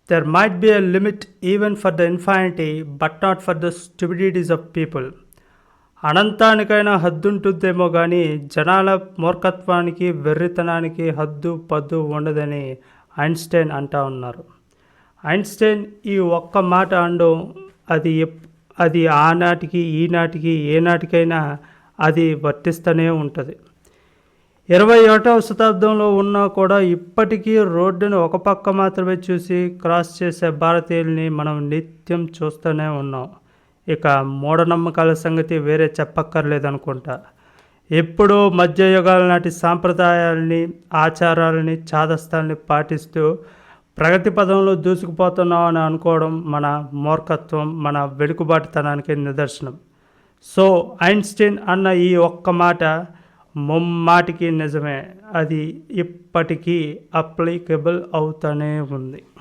There might be a limit even for the infinity but not for the stupidities of people. అనంతానికైనా హద్దుంటుందేమో కానీ జనాల మూర్ఖత్వానికి వెర్రితనానికి హద్దు పద్దు ఉండదని ఐన్స్టైన్ అంటా ఉన్నారు. ఐన్స్టైన్ ఈ ఒక్క మాట అనడం అది ఆనాటికి ఈనాటికి ఏనాటికైనా అది వర్తిస్తూనే ఉంటుంది. 21వ శతాబ్దంలో ఉన్నా కూడా ఇప్పటికీ రోడ్డును ఒక పక్క మాత్రమే చూసి క్రాస్ చేసే భారతీయుల్ని మనం నిత్యం చూస్తూనే ఉన్నాం. ఇక మూఢనమ్మకాల సంగతి వేరే చెప్పక్కర్లేదనుకుంటా. ఎప్పుడో మధ్యయుగాల నాటి సాంప్రదాయాలని ఆచారాలని చాదస్తాల్ని పాటిస్తూ ప్రగతి పదంలో దూసుకుపోతున్నాం అని అనుకోవడం మన మూర్ఖత్వం, మన వెనుకబాటుతనానికి నిదర్శనం. సో ఐన్స్టీన్ అన్న ఈ ఒక్క మాట ముమ్మాటికి నిజమే. అది ఇప్పటికీ అప్లికబుల్ అవుతూనే ఉంది.